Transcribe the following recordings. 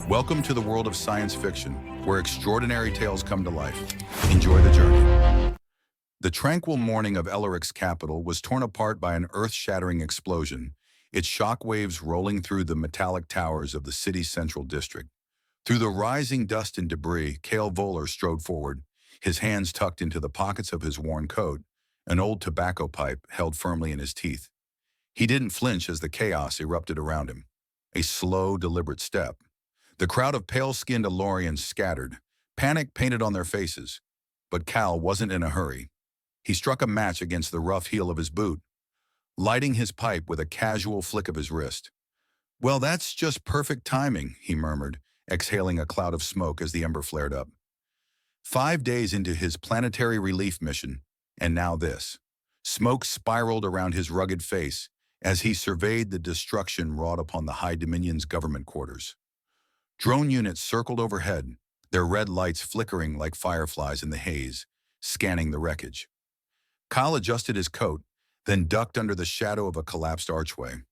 Welcome to the world of science fiction, where extraordinary tales come to life. Enjoy the journey. The tranquil morning of Elaric's capital was torn apart by an earth-shattering explosion, its shock waves rolling through the metallic towers of the city's central district. Through the rising dust and debris, Cale Voller strode forward, his hands tucked into the pockets of his worn coat, an old tobacco pipe held firmly in his teeth. He didn't flinch as the chaos erupted around him. A slow, deliberate step. The crowd of pale-skinned Elorians scattered, panic painted on their faces. But Cal wasn't in a hurry. He struck a match against the rough heel of his boot, lighting his pipe with a casual flick of his wrist. "Well, that's just perfect timing," he murmured, exhaling a cloud of smoke as the ember flared up. 5 days into his planetary relief mission, and now this. Smoke spiraled around his rugged face as he surveyed the destruction wrought upon the High Dominion's government quarters. Drone units circled overhead, their red lights flickering like fireflies in the haze, scanning the wreckage. Kyle adjusted his coat, then ducked under the shadow of a collapsed archway.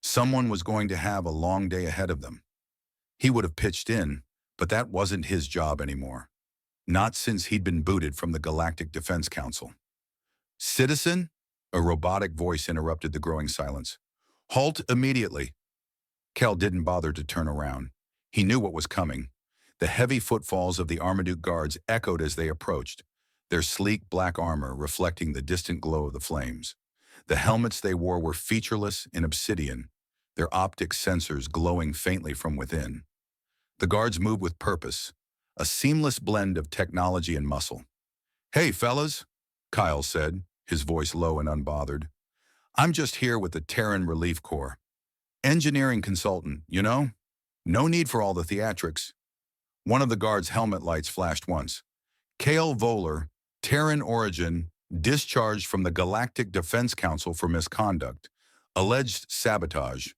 Someone was going to have a long day ahead of them. He would have pitched in, but that wasn't his job anymore. Not since he'd been booted from the Galactic Defense Council. "Citizen?" A robotic voice interrupted the growing silence. "Halt immediately." Cal didn't bother to turn around. He knew what was coming. The heavy footfalls of the Armaduke guards echoed as they approached, their sleek black armor reflecting the distant glow of the flames. The helmets they wore were featureless in obsidian, their optic sensors glowing faintly from within. The guards moved with purpose, a seamless blend of technology and muscle. "Hey, fellas," Kyle said, his voice low and unbothered. "I'm just here with the Terran Relief Corps. Engineering consultant, you know? No need for all the theatrics." One of the guard's helmet lights flashed once. "Cale Voller, Terran origin, discharged from the Galactic Defense Council for misconduct. Alleged sabotage."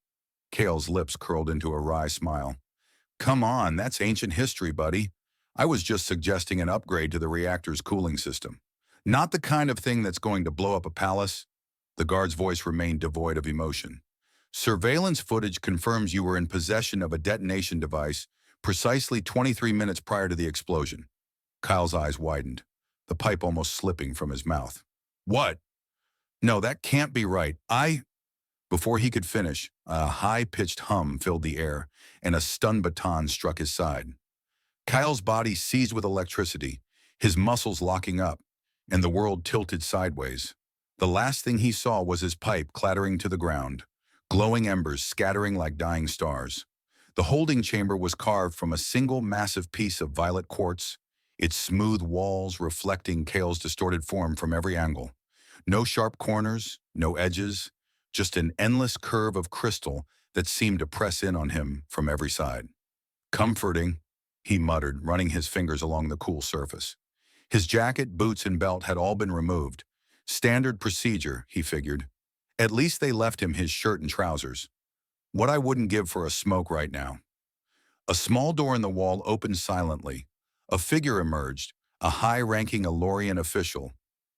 Cale's lips curled into a wry smile. "Come on, that's ancient history, buddy. I was just suggesting an upgrade to the reactor's cooling system. Not the kind of thing that's going to blow up a palace." The guard's voice remained devoid of emotion. "Surveillance footage confirms you were in possession of a detonation device precisely 23 minutes prior to the explosion." Kyle's eyes widened, the pipe almost slipping from his mouth. "What? No, that can't be right. Before he could finish, a high-pitched hum filled the air, and a stun baton struck his side. Kyle's body seized with electricity, his muscles locking up, and the world tilted sideways. The last thing he saw was his pipe clattering to the ground, glowing embers scattering like dying stars. The holding chamber was carved from a single massive piece of violet quartz, its smooth walls reflecting Cale's distorted form from every angle. No sharp corners, no edges, just an endless curve of crystal that seemed to press in on him from every side. "Comforting," he muttered, running his fingers along the cool surface. His jacket, boots, and belt had all been removed. Standard procedure, he figured. At least they left him his shirt and trousers. What I wouldn't give for a smoke right now. A small door in the wall opened silently. A figure emerged, a high-ranking Elorian official.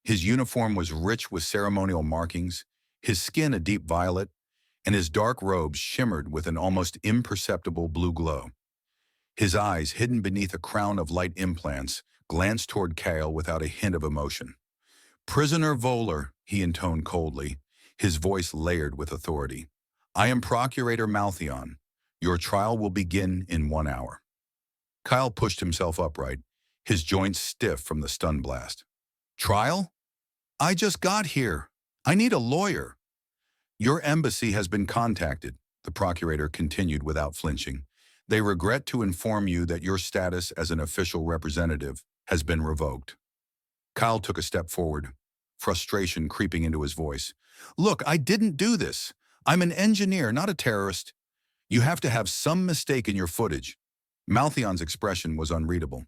His uniform was rich with ceremonial markings, his skin a deep violet, and his dark robes shimmered with an almost imperceptible blue glow. His eyes, hidden beneath a crown of light implants, glanced toward Cale without a hint of emotion. "Prisoner Voller," he intoned coldly, his voice layered with authority. "I am Procurator Malthion. Your trial will begin in 1 hour." Kyle pushed himself upright, his joints stiff from the stun blast. "Trial? I just got here. I need a lawyer." "Your embassy has been contacted," the Procurator continued without flinching. "They regret to inform you that your status as an official representative has been revoked." Kyle took a step forward, frustration creeping into his voice. "Look, I didn't do this. I'm an engineer, not a terrorist. You have to have some mistake in your footage." Malthion's expression was unreadable.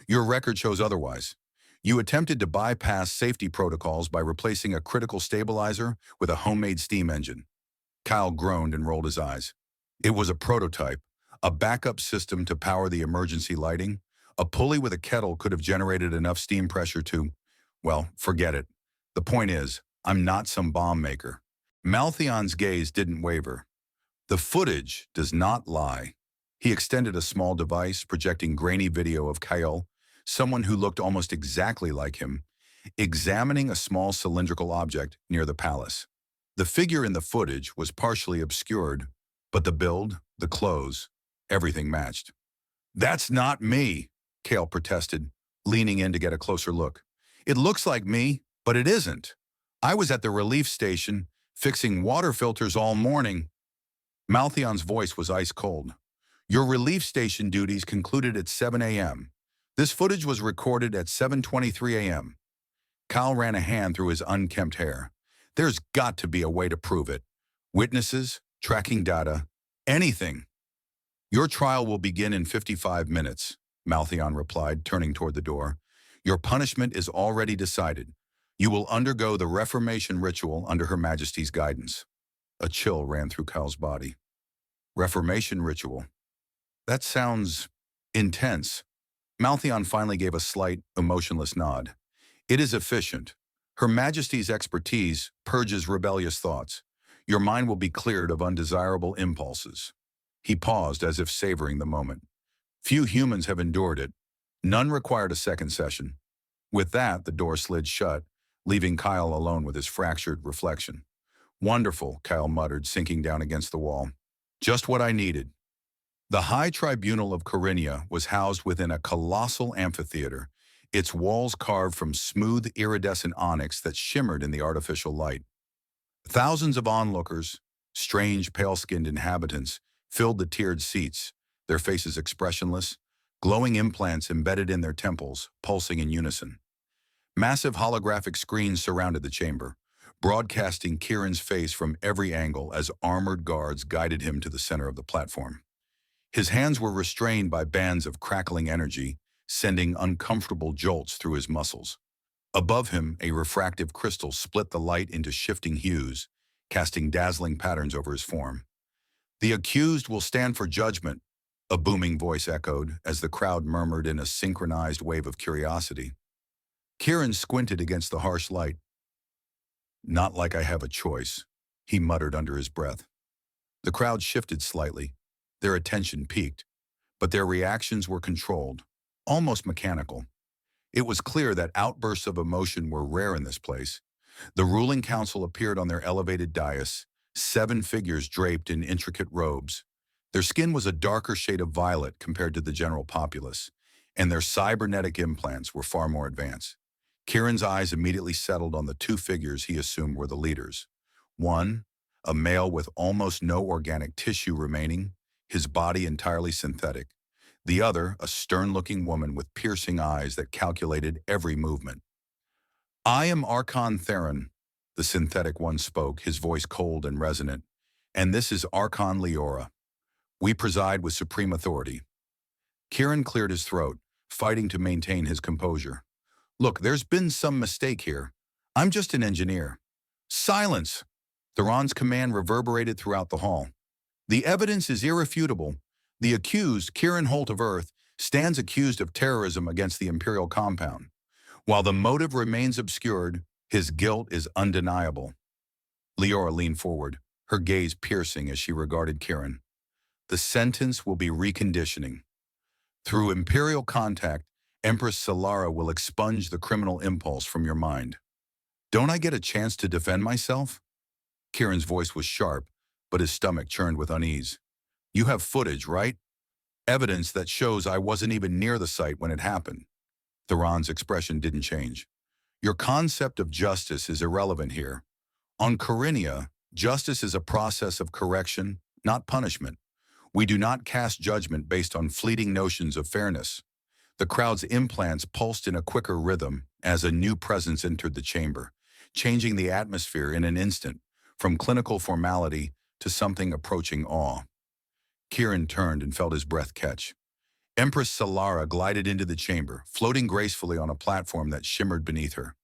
"Your record shows otherwise. You attempted to bypass safety protocols by replacing a critical stabilizer with a homemade steam engine." Kyle groaned and rolled his eyes. It was a prototype, a backup system to power the emergency lighting. A pulley with a kettle could have generated enough steam pressure to, well, forget it. The point is, I'm not some bomb maker. Malthion's gaze didn't waver. "The footage does not lie." He extended a small device projecting grainy video of Kyle, someone who looked almost exactly like him, examining a small cylindrical object near the palace. The figure in the footage was partially obscured, but the build, the clothes, everything matched. "That's not me," Kale protested, leaning in to get a closer look. "It looks like me, but it isn't. I was at the relief station, fixing water filters all morning." Malthion's voice was ice cold. "Your relief station duties concluded at 7 a.m. This footage was recorded at 7:23 a.m. Kyle ran a hand through his unkempt hair. "There's got to be a way to prove it. Witnesses, tracking data, anything." "Your trial will begin in 55 minutes, Malthion replied, turning toward the door. "Your punishment is already decided. You will undergo the Reformation ritual under Her Majesty's guidance." A chill ran through Kyle's body. Reformation ritual? That sounds intense. Malthion finally gave a slight, emotionless nod. "It is efficient. Her Majesty's expertise purges rebellious thoughts. Your mind will be cleared of undesirable impulses." He paused as if savoring the moment. Few humans have endured it. None required a second session. With that, the door slid shut, leaving Kyle alone with his fractured reflection. "Wonderful," Kyle muttered, sinking down against the wall. "Just what I needed." The High Tribunal of Corinia was housed within a colossal amphitheater, its walls carved from smooth, iridescent onyx that shimmered in the artificial light. Thousands of onlookers, strange, pale-skinned inhabitants, filled the tiered seats, their faces expressionless, glowing implants embedded in their temples, pulsing in unison. Massive holographic screens surrounded the chamber, broadcasting Kieran's face from every angle as armored guards guided him to the center of the platform. His hands were restrained by bands of crackling energy, sending uncomfortable jolts through his muscles. Above him, a refractive crystal split the light into shifting hues, casting dazzling patterns over his form. "The accused will stand for judgment," a booming voice echoed as the crowd murmured in a synchronized wave of curiosity. Kieran squinted against the harsh light. "Not like I have a choice," he muttered under his breath. The crowd shifted slightly, their attention peaked, but their reactions were controlled, almost mechanical. It was clear that outbursts of emotion were rare in this place. The ruling council appeared on their elevated dais, 7 figures draped in intricate robes. Their skin was a darker shade of violet compared to the general populace, and their cybernetic implants were far more advanced. Kieran's eyes immediately settled on the 2 figures he assumed were the leaders. One, a male with almost no organic tissue remaining, his body entirely synthetic. The other, a stern-looking woman with piercing eyes that calculated every movement. "I am Archon Theron," the synthetic one spoke, his voice cold and resonant. "And this is Archon Leora. We preside with supreme authority." Kieran cleared his throat, fighting to maintain his composure. "Look, there's been some mistake here. I'm just an engineer." "Silence!" Theron's command reverberated throughout the hall. "The evidence is irrefutable. The accused, Kieran Holt of Earth, stands accused of terrorism against the Imperial compound. While the motive remains obscured, his guilt is undeniable." Leora leaned forward, her gaze piercing as she regarded Kieran. "The sentence will be reconditioning. Through Imperial contact, Empress Solara will expunge the criminal impulse from your mind." "Don't I get a chance to defend myself?" Kieran's voice was sharp, but his stomach churned with unease. "You have footage, right? Evidence that shows I wasn't even near the site when it happened." Theron's expression didn't change. "Your concept of justice is irrelevant here. On Corinia, justice is a process of correction, not punishment. We do not cast judgment based on fleeting notions of fairness." The crowd's implants pulsed in a quicker rhythm as a new presence entered the chamber, changing the atmosphere in an instant, from clinical formality to something approaching awe. Kieran turned and felt his breath catch. Empress Solara glided into the chamber, floating gracefully on a platform that shimmered beneath her.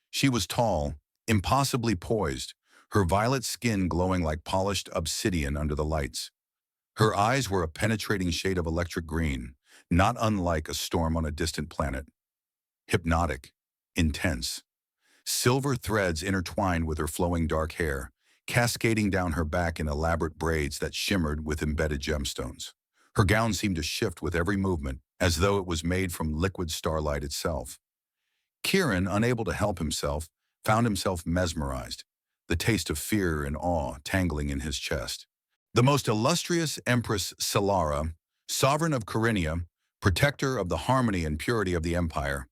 She was tall, impossibly poised, her violet skin glowing like polished obsidian under the lights. Her eyes were a penetrating shade of electric green, not unlike a storm on a distant planet. Hypnotic, intense. Silver threads intertwined with her flowing dark hair, cascading down her back in elaborate braids that shimmered with embedded gemstones. Her gown seemed to shift with every movement, as though it was made from liquid starlight itself. Kieran, unable to help himself, found himself mesmerized, the taste of fear and awe tangling in his chest. The most illustrious Empress Solara, sovereign of Corinia, protector of the harmony and purity of the empire,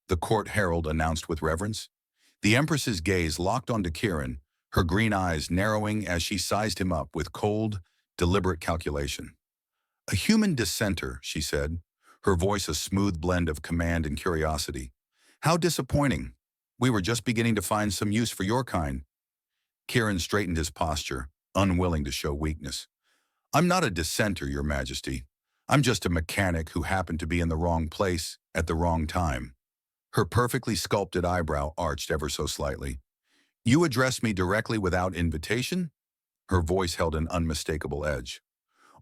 the court herald announced with reverence. The Empress's gaze locked onto Kieran, her green eyes narrowing as she sized him up with cold, deliberate calculation. "A human dissenter," she said, her voice a smooth blend of command and curiosity. "How disappointing. We were just beginning to find some use for your kind." Kieran straightened his posture, unwilling to show weakness. "I'm not a dissenter, Your Majesty. I'm just a mechanic who happened to be in the wrong place at the wrong time." Her perfectly sculpted eyebrow arched ever so slightly. "You address me directly without invitation?" Her voice held an unmistakable edge.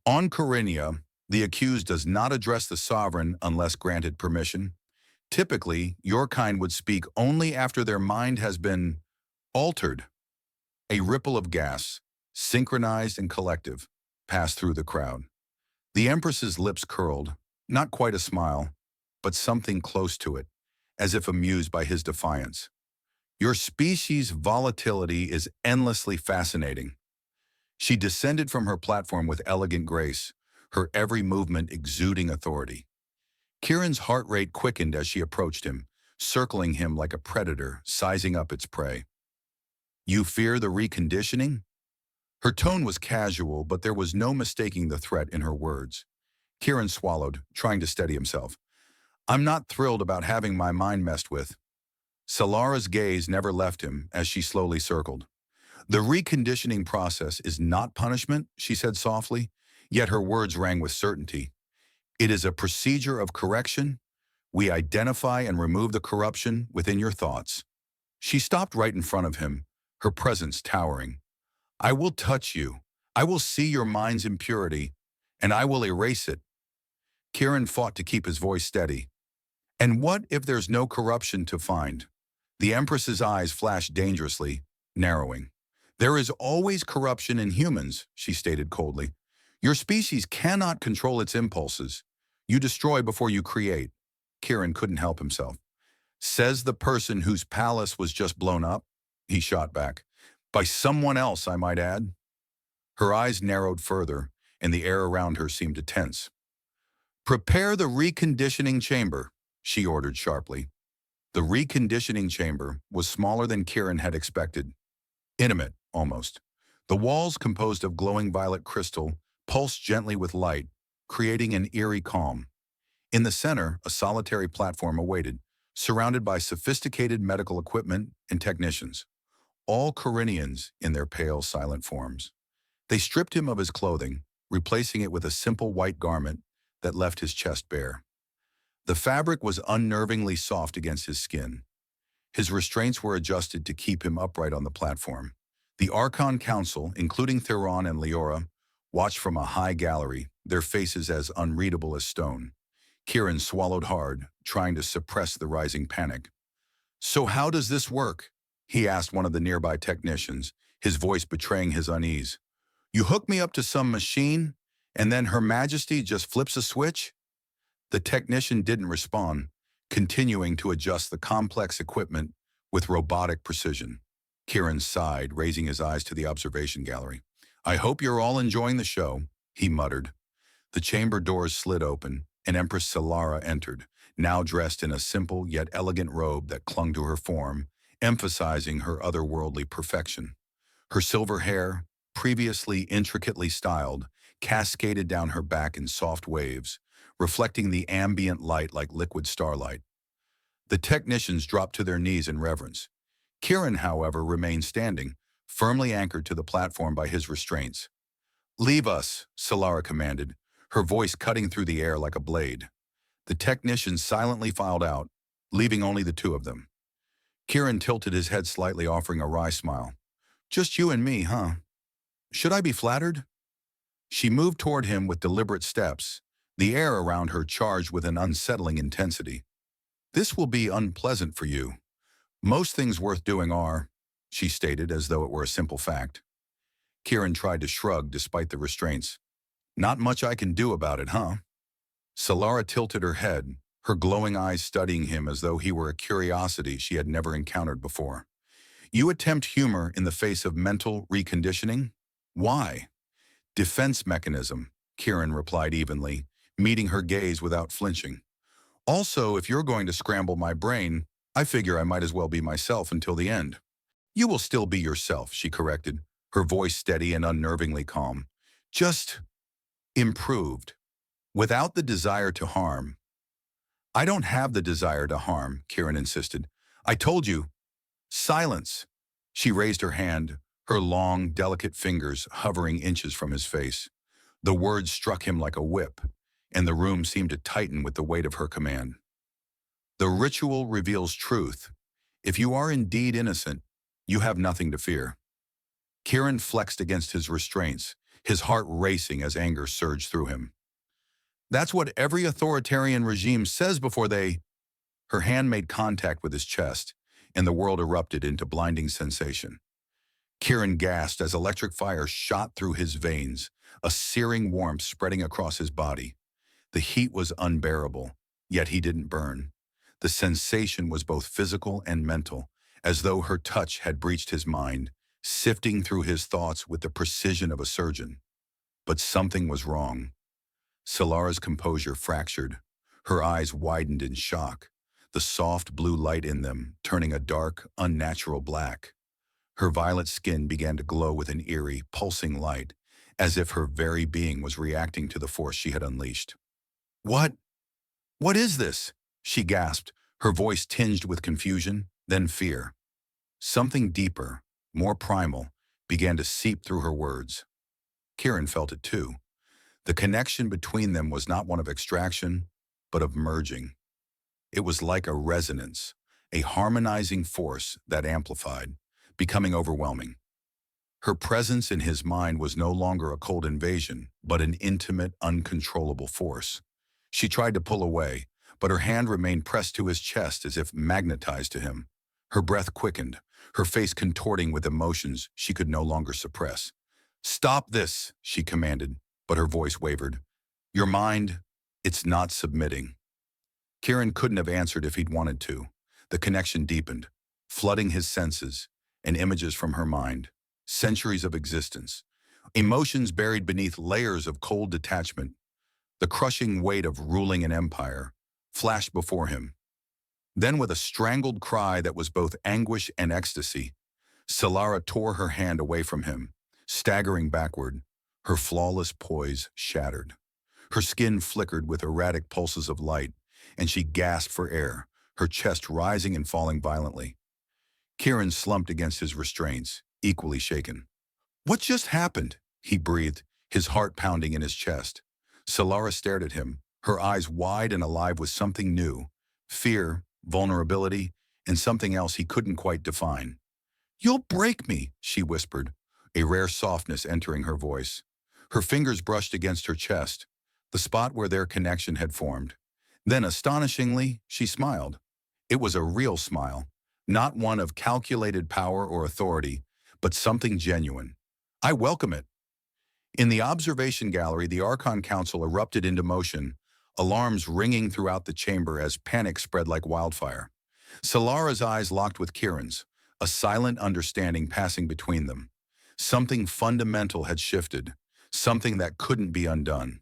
"On Corinia, the accused does not address the sovereign unless granted permission. Typically, your kind would speak only after their mind has been altered." A ripple of gas, synchronized and collective, passed through the crowd. The Empress's lips curled, not quite a smile, but something close to it, as if amused by his defiance. "Your species' volatility is endlessly fascinating." She descended from her platform with elegant grace, her every movement exuding authority. Kieran's heart rate quickened as she approached him, circling him like a predator, sizing up its prey. "You fear the reconditioning?" Her tone was casual, but there was no mistaking the threat in her words. Kieran swallowed, trying to steady himself. "I'm not thrilled about having my mind messed with." Solara's gaze never left him as she slowly circled. "The reconditioning process is not punishment," she said softly, yet her words rang with certainty. "It is a procedure of correction. We identify and remove the corruption within your thoughts." She stopped right in front of him, her presence towering. "I will touch you. I will see your mind's impurity, and I will erase it." Kieran fought to keep his voice steady. "And what if there's no corruption to find?" The Empress's eyes flashed dangerously, narrowing. "There is always corruption in humans," she stated coldly. "Your species cannot control its impulses. You destroy before you create." Kieran couldn't help himself. "Says the person whose palace was just blown up," he shot back. "By someone else, I might add." Her eyes narrowed further, and the air around her seemed to tense. "Prepare the reconditioning chamber," she ordered sharply. The reconditioning chamber was smaller than Kieran had expected. Intimate, almost. The walls, composed of glowing violet crystal, pulsed gently with light, creating an eerie calm. In the center, a solitary platform awaited, surrounded by sophisticated medical equipment and technicians, all Corinians in their pale, silent forms. They stripped him of his clothing, replacing it with a simple white garment that left his chest bare. The fabric was unnervingly soft against his skin. His restraints were adjusted to keep him upright on the platform. The Archon Council, including Theron and Leora, watched from a high gallery, their faces as unreadable as stone. Kieran swallowed hard, trying to suppress the rising panic. "So how does this work?" he asked one of the nearby technicians, his voice betraying his unease. "You hook me up to some machine, and then Her Majesty just flips a switch?" The technician didn't respond, continuing to adjust the complex equipment with robotic precision. Kieran sighed, raising his eyes to the observation gallery. "I hope you're all enjoying the show," he muttered. The chamber doors slid open, and Empress Solara entered, now dressed in a simple yet elegant robe that clung to her form, emphasizing her otherworldly perfection. Her silver hair, previously intricately styled, cascaded down her back in soft waves, reflecting the ambient light like liquid starlight. The technicians dropped to their knees in reverence. Kieran, however, remained standing, firmly anchored to the platform by his restraints. "Leave us," Solara commanded, her voice cutting through the air like a blade. The technicians silently filed out, leaving only the two of them. Kieran tilted his head slightly, offering a wry smile. "Just you and me, huh? Should I be flattered?" She moved toward him with deliberate steps, the air around her charged with an unsettling intensity. "This will be unpleasant for you. Most things worth doing are," she stated as though it were a simple fact. Kieran tried to shrug despite the restraints. Not much I can do about it, huh? Solara tilted her head, her glowing eyes studying him as though he were a curiosity she had never encountered before. You attempt humor in the face of mental reconditioning? Why? Defense mechanism, Kieran replied evenly, meeting her gaze without flinching. Also, if you're going to scramble my brain, I figure I might as well be myself until the end. You will still be yourself, she corrected, her voice steady and unnervingly calm. Just improved. Without the desire to harm. I don't have the desire to harm, Kieran insisted. I told you. Silence. She raised her hand, her long, delicate fingers hovering inches from his face. The words struck him like a whip, and the room seemed to tighten with the weight of her command. The ritual reveals truth. If you are indeed innocent, you have nothing to fear. Kieran flexed against his restraints, his heart racing as anger surged through him. That's what every authoritarian regime says before they... Her hand made contact with his chest, and the world erupted into blinding sensation. Kieran gasped as electric fire shot through his veins, a searing warmth spreading across his body. The heat was unbearable, yet he didn't burn. The sensation was both physical and mental, as though her touch had breached his mind, sifting through his thoughts with the precision of a surgeon. But something was wrong. Solara's composure fractured. Her eyes widened in shock, the soft blue light in them turning a dark, unnatural black. Her violet skin began to glow with an eerie, pulsing light, as if her very being was reacting to the force she had unleashed. What? What is this? She gasped, her voice tinged with confusion, then fear. Something deeper, more primal, began to seep through her words. Kieran felt it too. The connection between them was not one of extraction, but of merging. It was like a resonance, a harmonizing force that amplified, becoming overwhelming. Her presence in his mind was no longer a cold invasion, but an intimate, uncontrollable force. She tried to pull away, but her hand remained pressed to his chest as if magnetized to him. Her breath quickened, her face contorting with emotions she could no longer suppress. "Stop this," she commanded, but her voice wavered. "Your mind, it's not submitting." Kieran couldn't have answered if he'd wanted to. The connection deepened, flooding his senses, and images from her mind. Centuries of existence. Emotions buried beneath layers of cold detachment. The crushing weight of ruling an empire flashed before him. Then with a strangled cry that was both anguish and ecstasy, Solara tore her hand away from him, staggering backward, her flawless poise shattered. Her skin flickered with erratic pulses of light, and she gasped for air, her chest rising and falling violently. Kieran slumped against his restraints, equally shaken. "What just happened?" he breathed, his heart pounding in his chest. Solara stared at him, her eyes wide and alive with something new, fear, vulnerability, and something else he couldn't quite define. "You'll break me," she whispered, a rare softness entering her voice. Her fingers brushed against her chest, the spot where their connection had formed. Then, astonishingly, she smiled. It was a real smile, not one of calculated power or authority, but something genuine. "I welcome it." In the observation gallery, the Archon Council erupted into motion, alarms ringing throughout the chamber as panic spread like wildfire. Solara's eyes locked with Kieran's, a silent understanding passing between them. Something fundamental had shifted, something that couldn't be undone.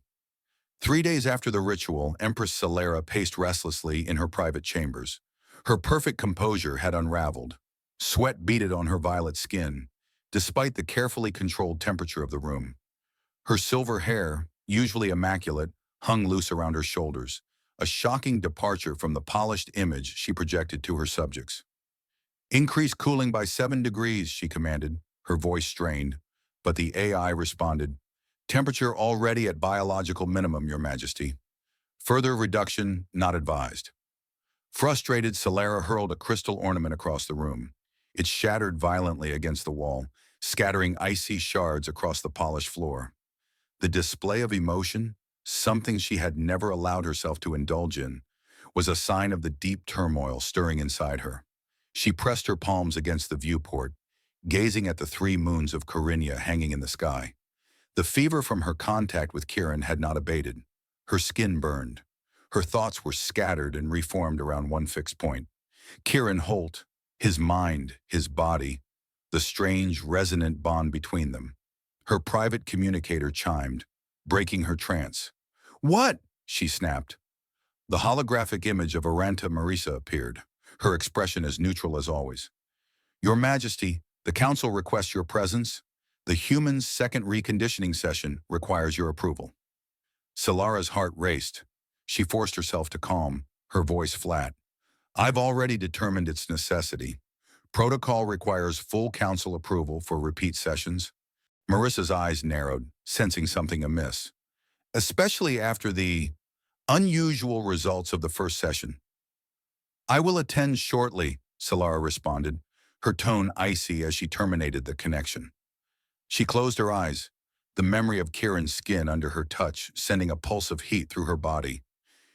3 days after the ritual, Empress Solara paced restlessly in her private chambers. Her perfect composure had unraveled. Sweat beaded on her violet skin, despite the carefully controlled temperature of the room. Her silver hair, usually immaculate, hung loose around her shoulders, a shocking departure from the polished image she projected to her subjects. "Increase cooling by 7 degrees, she commanded, her voice strained, but the AI responded, "Temperature already at biological minimum, Your Majesty. Further reduction not advised." Frustrated, Solara hurled a crystal ornament across the room. It shattered violently against the wall, scattering icy shards across the polished floor. The display of emotion, something she had never allowed herself to indulge in, was a sign of the deep turmoil stirring inside her. She pressed her palms against the viewport, gazing at the 3 moons of Corinia hanging in the sky. The fever from her contact with Kieran had not abated. Her skin burned. Her thoughts were scattered and reformed around one fixed point. Kieran Holt, his mind, his body, the strange, resonant bond between them. Her private communicator chimed, breaking her trance. "What?" she snapped. The holographic image of Aranta Marisa appeared, her expression as neutral as always. "Your Majesty, the Council requests your presence. The human's second reconditioning session requires your approval." Solara's heart raced. She forced herself to calm, her voice flat. "I've already determined its necessity. Protocol requires full Council approval for repeat sessions." Marissa's eyes narrowed, sensing something amiss. "Especially after the unusual results of the first session." "I will attend shortly," Solara responded, her tone icy as she terminated the connection. She closed her eyes, the memory of Kieran's skin under her touch sending a pulse of heat through her body.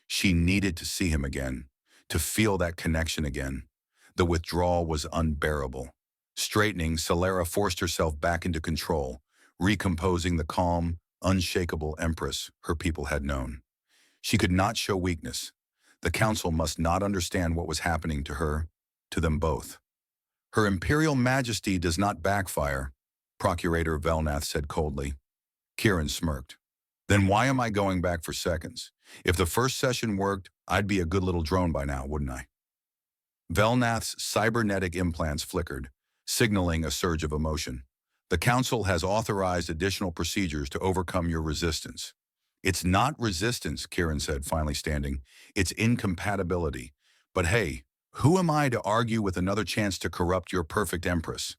She needed to see him again, to feel that connection again. The withdrawal was unbearable. Straightening, Solara forced herself back into control, recomposing the calm, unshakable Empress her people had known. She could not show weakness. The Council must not understand what was happening to her, to them both. "Her Imperial Majesty does not backfire," Procurator Velnath said coldly. Kieran smirked. "Then why am I going back for seconds? If the first session worked, I'd be a good little drone by now, wouldn't I?" Velnath's cybernetic implants flickered, signaling a surge of emotion. "The Council has authorized additional procedures to overcome your resistance." "It's not resistance," Kieran said, finally standing. "It's incompatibility. But hey, who am I to argue with another chance to corrupt your perfect Empress?"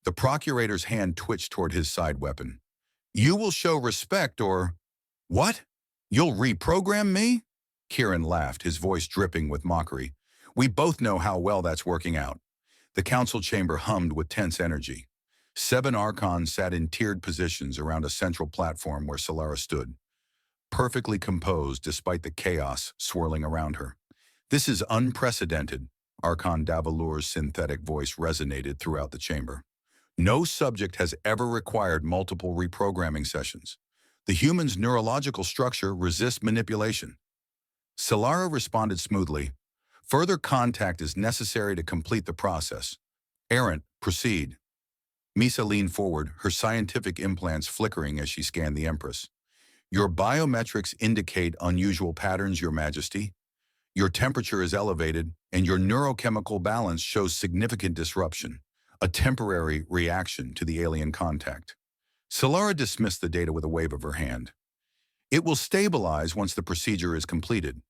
The Procurator's hand twitched toward his side weapon. "You will show respect or—" "What? You'll reprogram me?" Kieran laughed, his voice dripping with mockery. "We both know how well that's working out." The Council chamber hummed with tense energy. 7 Archons sat in tiered positions around a central platform where Solara stood, perfectly composed despite the chaos swirling around her. "This is unprecedented," Archon Davalur's synthetic voice resonated throughout the chamber. "No subject has ever required multiple reprogramming sessions. The human's neurological structure resists manipulation." Solara responded smoothly. "Further contact is necessary to complete the process. Errant, proceed." Misa leaned forward, her scientific implants flickering as she scanned the Empress. "Your biometrics indicate unusual patterns, Your Majesty. Your temperature is elevated, and your neurochemical balance shows significant disruption, a temporary reaction to the alien contact." Solara dismissed the data with a wave of her hand. "It will stabilize once the procedure is completed."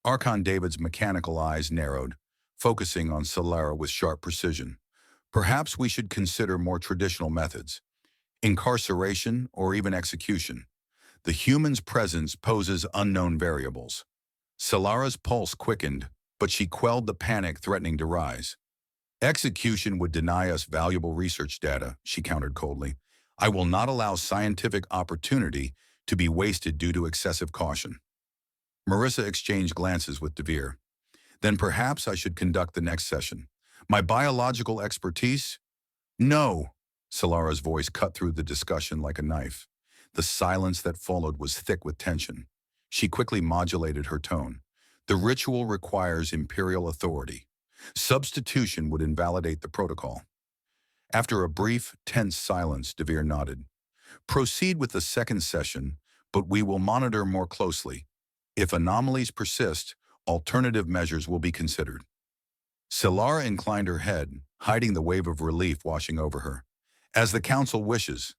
Archon David's mechanical eyes narrowed, focusing on Solara with sharp precision. "Perhaps we should consider more traditional methods. Incarceration or even execution. The human's presence poses unknown variables." Solara's pulse quickened, but she quelled the panic threatening to rise. "Execution would deny us valuable research data," she countered coldly. "I will not allow scientific opportunity to be wasted due to excessive caution." Marissa exchanged glances with Devere. "Then perhaps I should conduct the next session. My biological expertise—" "No!" Solara's voice cut through the discussion like a knife. The silence that followed was thick with tension. She quickly modulated her tone. "The ritual requires Imperial authority. Substitution would invalidate the protocol." After a brief, tense silence, Devere nodded. "Proceed with the second session, but we will monitor more closely. If anomalies persist, alternative measures will be considered." Solara inclined her head, hiding the wave of relief washing over her. "As the Council wishes."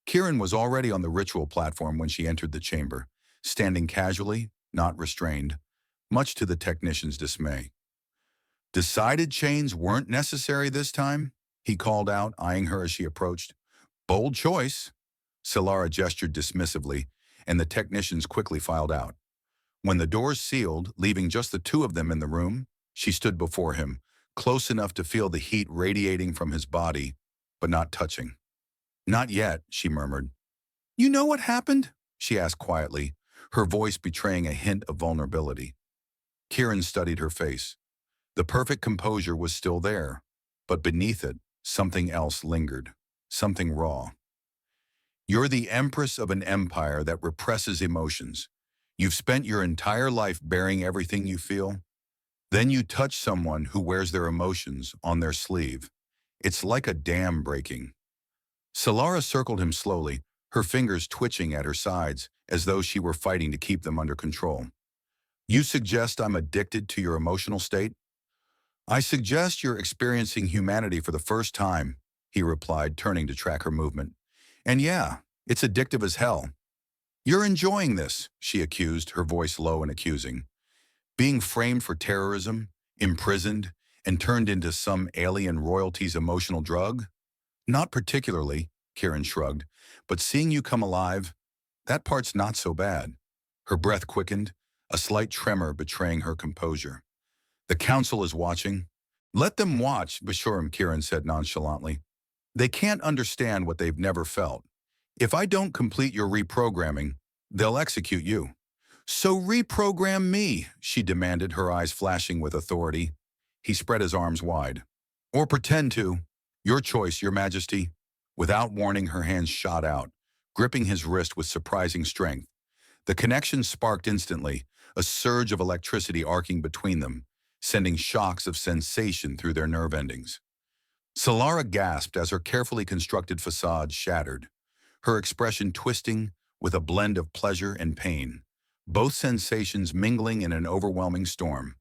Kieran was already on the ritual platform when she entered the chamber, standing casually, not restrained, much to the technician's dismay. "Decided chains weren't necessary this time?" he called out, eyeing her as she approached. "Bold choice." Solara gestured dismissively, and the technicians quickly filed out. When the doors sealed, leaving just the two of them in the room, she stood before him, close enough to feel the heat radiating from his body, but not touching. "Not yet," she murmured. "You know what happened?" she asked quietly, her voice betraying a hint of vulnerability. Kieran studied her face. The perfect composure was still there, but beneath it, something else lingered, something raw. You're the empress of an empire that represses emotions. You've spent your entire life bearing everything you feel. Then you touch someone who wears their emotions on their sleeve. It's like a dam breaking. Solara circled him slowly, her fingers twitching at her sides as though she were fighting to keep them under control. You suggest I'm addicted to your emotional state? I suggest you're experiencing humanity for the first time, he replied, turning to track her movement. And yeah, it's addictive as hell. You're enjoying this, she accused, her voice low and accusing. Being framed for terrorism, imprisoned, and turned into some alien royalty's emotional drug? Not particularly, Kieran shrugged, but seeing you come alive, that part's not so bad. Her breath quickened, a slight tremor betraying her composure. The council is watching. Let them watch, Bashuram, Kieran said nonchalantly. They can't understand what they've never felt. If I don't complete your reprogramming, they'll execute you. So reprogram me, she demanded, her eyes flashing with authority. He spread his arms wide. Or pretend to. Your choice, Your Majesty. Without warning, her hands shot out, gripping his wrist with surprising strength. The connection sparked instantly, a surge of electricity arcing between them, sending shocks of sensation through their nerve endings. Solara gasped as her carefully constructed facade shattered, her expression twisting with a blend of pleasure and pain, both sensations mingling in an overwhelming storm.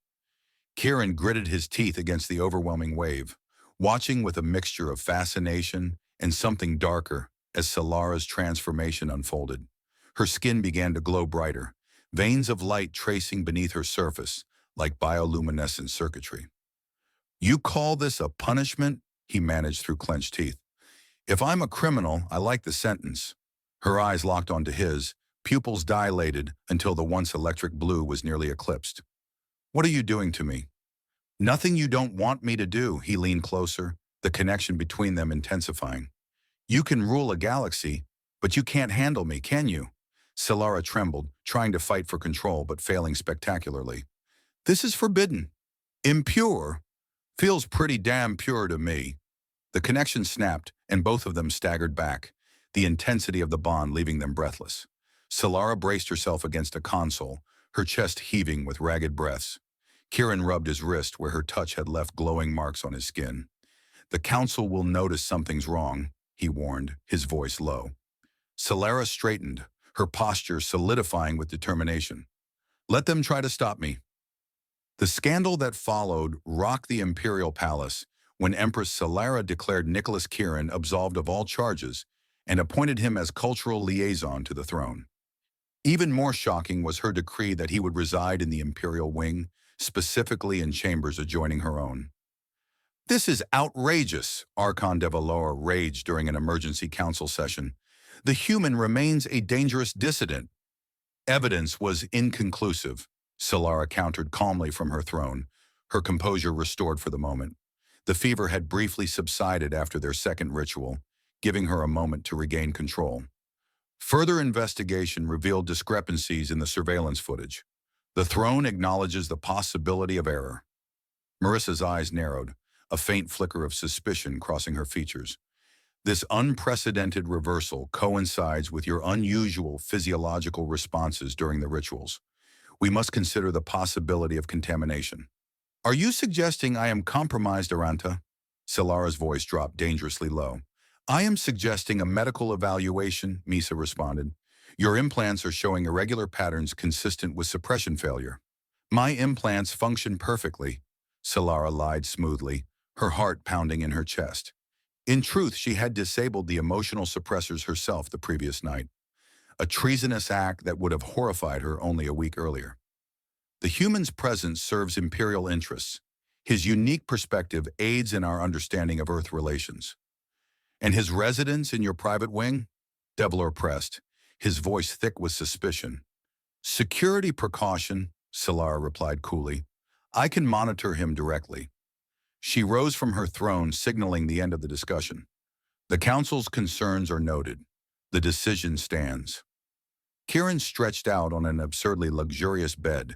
Kieran gritted his teeth against the overwhelming wave, watching with a mixture of fascination and something darker as Solara's transformation unfolded. Her skin began to glow brighter, veins of light tracing beneath her surface like bioluminescent circuitry. You call this a punishment? He managed through clenched teeth. If I'm a criminal, I like the sentence. Her eyes locked onto his, pupils dilated until the once electric blue was nearly eclipsed. What are you doing to me? Nothing you don't want me to do, he leaned closer, the connection between them intensifying. You can rule a galaxy, but you can't handle me, can you? Solara trembled, trying to fight for control but failing spectacularly. This is forbidden. Impure. Feels pretty damn pure to me. The connection snapped, and both of them staggered back, the intensity of the bond leaving them breathless. Solara braced herself against a console, her chest heaving with ragged breaths. Kieran rubbed his wrist where her touch had left glowing marks on his skin. The council will notice something's wrong, he warned, his voice low. Solara straightened, her posture solidifying with determination. Let them try to stop me. The scandal that followed rocked the imperial palace when Empress Solara declared Nicholas Kieran absolved of all charges and appointed him as cultural liaison to the throne. Even more shocking was her decree that he would reside in the imperial wing, specifically in chambers adjoining her own. This is outrageous, Archon de Valor raged during an emergency council session. The human remains a dangerous dissident. Evidence was inconclusive, Solara countered calmly from her throne, her composure restored for the moment. The fever had briefly subsided after their second ritual, giving her a moment to regain control. Further investigation revealed discrepancies in the surveillance footage. The throne acknowledges the possibility of error. Marissa's eyes narrowed, a faint flicker of suspicion crossing her features. This unprecedented reversal coincides with your unusual physiological responses during the rituals. We must consider the possibility of contamination. Are you suggesting I am compromised, Aranta? Solara's voice dropped dangerously low. I am suggesting a medical evaluation, Misa responded. Your implants are showing irregular patterns consistent with suppression failure. My implants function perfectly, Solara lied smoothly, her heart pounding in her chest. In truth, she had disabled the emotional suppressors herself the previous night, a treasonous act that would have horrified her only a week earlier. The human's presence serves imperial interests. His unique perspective aids in our understanding of Earth relations. And his residence in your private wing? Devlor pressed, his voice thick with suspicion. Security precaution, Solara replied coolly. I can monitor him directly. She rose from her throne, signaling the end of the discussion. The council's concerns are noted. The decision stands. Kieran stretched out on an absurdly luxurious bed,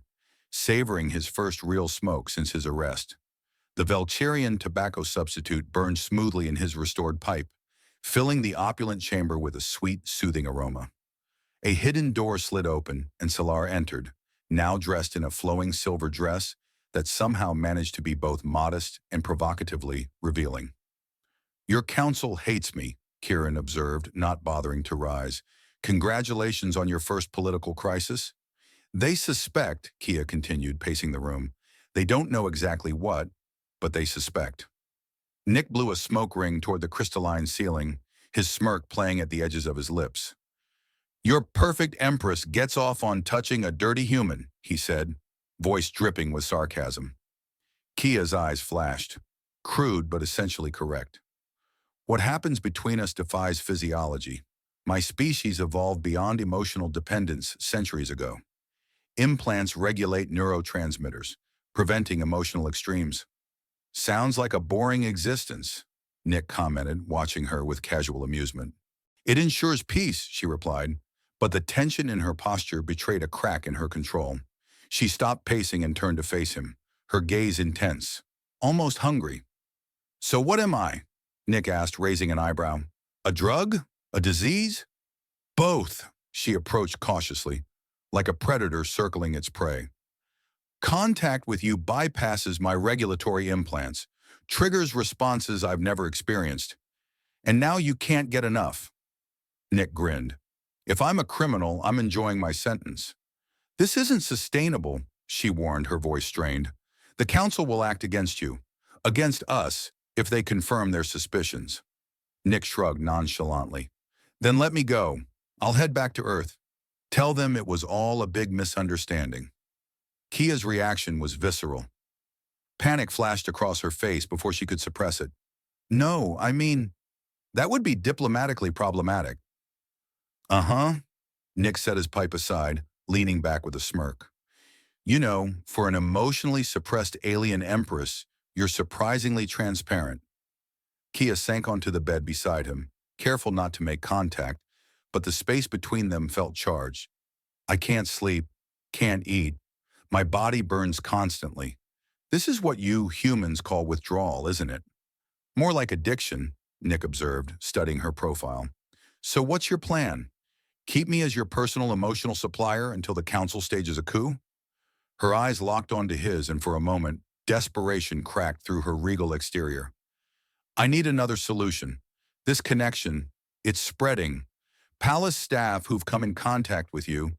savoring his first real smoke since his arrest. The Velcherian tobacco substitute burned smoothly in his restored pipe, filling the opulent chamber with a sweet, soothing aroma. A hidden door slid open, and Solar entered, now dressed in a flowing silver dress that somehow managed to be both modest and provocatively revealing. "Your council hates me," Kieran observed, not bothering to rise. "Congratulations on your first political crisis." "They suspect," Kia continued, pacing the room. "They don't know exactly what, but they suspect." Nick blew a smoke ring toward the crystalline ceiling, his smirk playing at the edges of his lips. "Your perfect Empress gets off on touching a dirty human," he said, voice dripping with sarcasm. Kia's eyes flashed. Crude but essentially correct. "What happens between us defies physiology. My species evolved beyond emotional dependence centuries ago. Implants regulate neurotransmitters, preventing emotional extremes." "Sounds like a boring existence," Nick commented, watching her with casual amusement. "It ensures peace," she replied, but the tension in her posture betrayed a crack in her control. She stopped pacing and turned to face him, her gaze intense, almost hungry. "So what am I?" Nick asked, raising an eyebrow. "A drug? A disease?" "Both," she approached cautiously, like a predator circling its prey. "Contact with you bypasses my regulatory implants, triggers responses I've never experienced. And now you can't get enough." Nick grinned. "If I'm a criminal, I'm enjoying my sentence." "This isn't sustainable," she warned, her voice strained. "The council will act against you, against us, if they confirm their suspicions." Nick shrugged nonchalantly. "Then let me go. I'll head back to Earth. Tell them it was all a big misunderstanding." Kia's reaction was visceral. Panic flashed across her face before she could suppress it. "No, I mean, that would be diplomatically problematic." "Uh-huh," Nick set his pipe aside, leaning back with a smirk. "You know, for an emotionally suppressed alien empress, you're surprisingly transparent." Kia sank onto the bed beside him, careful not to make contact, but the space between them felt charged. "I can't sleep, can't eat. My body burns constantly. This is what you humans call withdrawal, isn't it?" "More like addiction," Nick observed, studying her profile. "So what's your plan? Keep me as your personal emotional supplier until the council stages a coup?" Her eyes locked onto his, and for a moment, desperation cracked through her regal exterior. "I need another solution. This connection, it's spreading. Palace staff who've come in contact with you,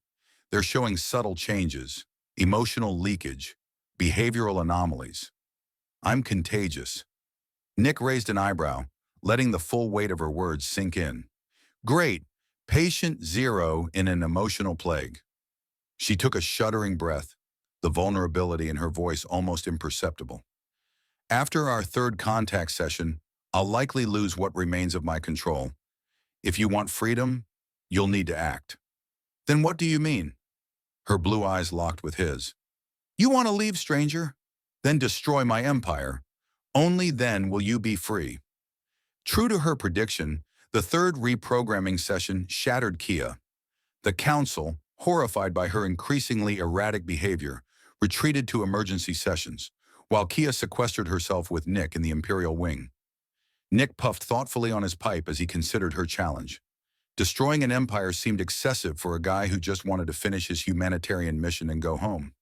they're showing subtle changes, emotional leakage, behavioral anomalies. I'm contagious." Nick raised an eyebrow, letting the full weight of her words sink in. "Great. Patient zero in an emotional plague." She took a shuddering breath, the vulnerability in her voice almost imperceptible. "After our third contact session, I'll likely lose what remains of my control. If you want freedom, you'll need to act." "Then what do you mean?" Her blue eyes locked with his. "You want to leave, stranger? Then destroy my empire. Only then will you be free." True to her prediction, the third reprogramming session shattered Kia. The council, horrified by her increasingly erratic behavior, retreated to emergency sessions, while Kia sequestered herself with Nick in the Imperial wing. Nick puffed thoughtfully on his pipe as he considered her challenge. Destroying an empire seemed excessive for a guy who just wanted to finish his humanitarian mission and go home.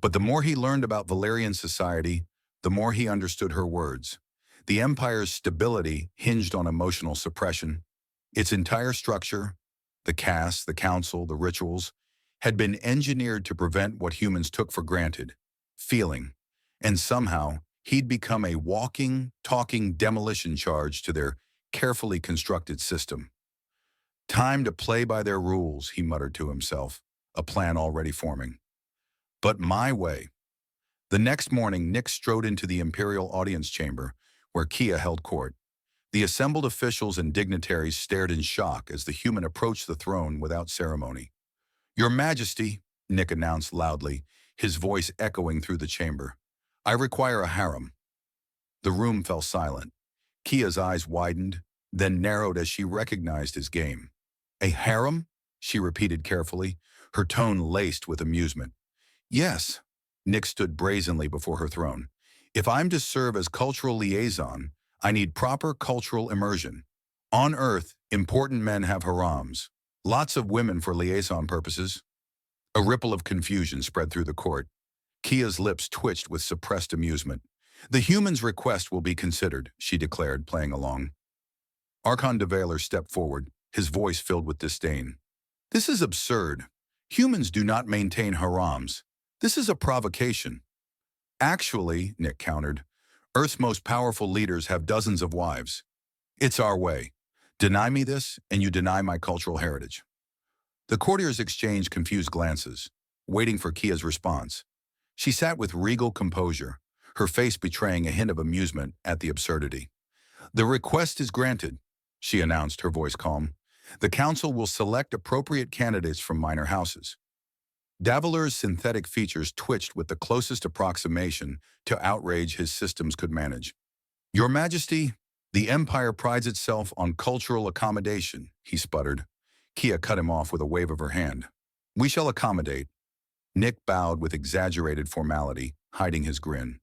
But the more he learned about Valerian society, the more he understood her words. The empire's stability hinged on emotional suppression. Its entire structure, the caste, the council, the rituals, had been engineered to prevent what humans took for granted, feeling. And somehow, he'd become a walking, talking demolition charge to their carefully constructed system. "Time to play by their rules," he muttered to himself, a plan already forming. "But my way." The next morning, Nick strode into the Imperial audience chamber, where Kia held court. The assembled officials and dignitaries stared in shock as the human approached the throne without ceremony. "Your Majesty," Nick announced loudly, his voice echoing through the chamber, "I require a harem." The room fell silent. Kia's eyes widened, then narrowed as she recognized his game. "A harem?" she repeated carefully, her tone laced with amusement. "Yes." Nick stood brazenly before her throne. "If I'm to serve as cultural liaison, I need proper cultural immersion. On Earth, important men have harems. Lots of women for liaison purposes. A ripple of confusion spread through the court. Kia's lips twitched with suppressed amusement. The human's request will be considered, she declared, playing along. Archon de Valor stepped forward, his voice filled with disdain. This is absurd. Humans do not maintain harems. This is a provocation. Actually, Nick countered, Earth's most powerful leaders have dozens of wives. It's our way. Deny me this, and you deny my cultural heritage. The courtiers exchanged confused glances, waiting for Kia's response. She sat with regal composure, her face betraying a hint of amusement at the absurdity. The request is granted, she announced, her voice calm. The council will select appropriate candidates from minor houses. Davalur's synthetic features twitched with the closest approximation to outrage his systems could manage. Your Majesty, the Empire prides itself on cultural accommodation, he sputtered. Kia cut him off with a wave of her hand. We shall accommodate. Nick bowed with exaggerated formality, hiding his grin.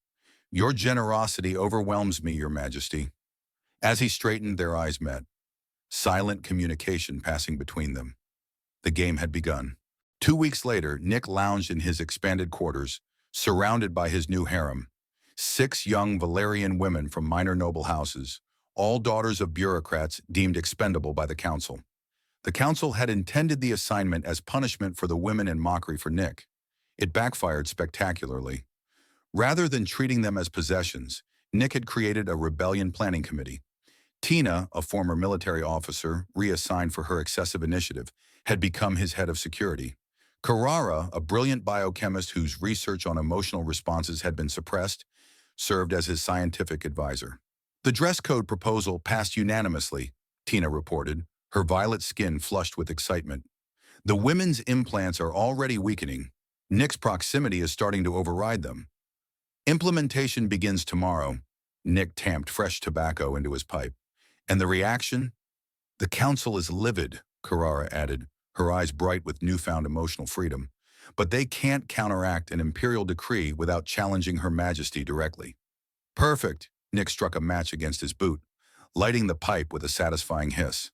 Your generosity overwhelms me, Your Majesty. As he straightened, their eyes met. Silent communication passing between them. The game had begun. 2 weeks later, Nick lounged in his expanded quarters, surrounded by his new harem. 6 young Valerian women from minor noble houses, all daughters of bureaucrats deemed expendable by the council. The council had intended the assignment as punishment for the women and mockery for Nick. It backfired spectacularly. Rather than treating them as possessions, Nick had created a rebellion planning committee. Tina, a former military officer reassigned for her excessive initiative, had become his head of security. Carrara, a brilliant biochemist whose research on emotional responses had been suppressed, served as his scientific advisor. The dress code proposal passed unanimously, Tina reported, her violet skin flushed with excitement. The women's implants are already weakening. Nick's proximity is starting to override them. Implementation begins tomorrow. Nick tamped fresh tobacco into his pipe. And the reaction? The council is livid, Carrara added, her eyes bright with newfound emotional freedom. But they can't counteract an imperial decree without challenging Her Majesty directly. Perfect, Nick struck a match against his boot, lighting the pipe with a satisfying hiss.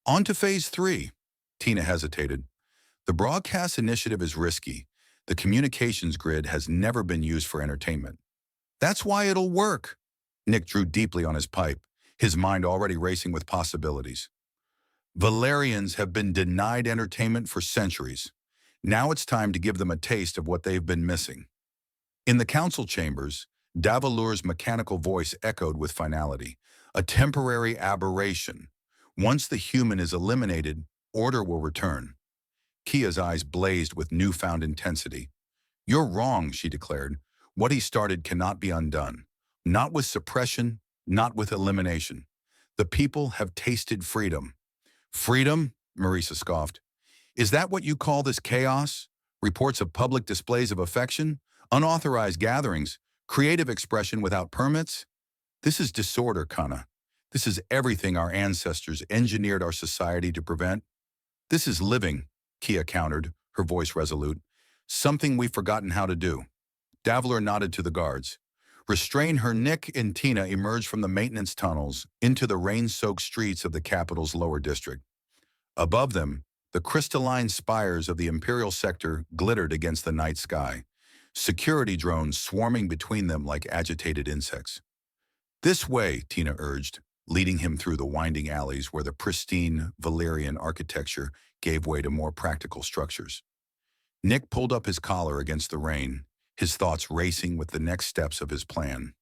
On to Phase 3. Tina hesitated. The broadcast initiative is risky. The communications grid has never been used for entertainment. That's why it'll work. Nick drew deeply on his pipe, his mind already racing with possibilities. Valerians have been denied entertainment for centuries. Now it's time to give them a taste of what they've been missing. In the council chambers, Davalur's mechanical voice echoed with finality. A temporary aberration. Once the human is eliminated, order will return. Kia's eyes blazed with newfound intensity. You're wrong, she declared. What he started cannot be undone. Not with suppression, not with elimination. The people have tasted freedom. Freedom? Marisa scoffed. Is that what you call this chaos? Reports of public displays of affection? Unauthorized gatherings? Creative expression without permits? This is disorder, Kana. This is everything our ancestors engineered our society to prevent. This is living, Kia countered, her voice resolute. Something we've forgotten how to do. Davalur nodded to the guards. Restrain her. Nick and Tina emerged from the maintenance tunnels into the rain-soaked streets of the capital's lower district. Above them, the crystalline spires of the Imperial sector glittered against the night sky, security drones swarming between them like agitated insects. This way, Tina urged, leading him through the winding alleys where the pristine Valerian architecture gave way to more practical structures. Nick pulled up his collar against the rain, his thoughts racing with the next steps of his plan.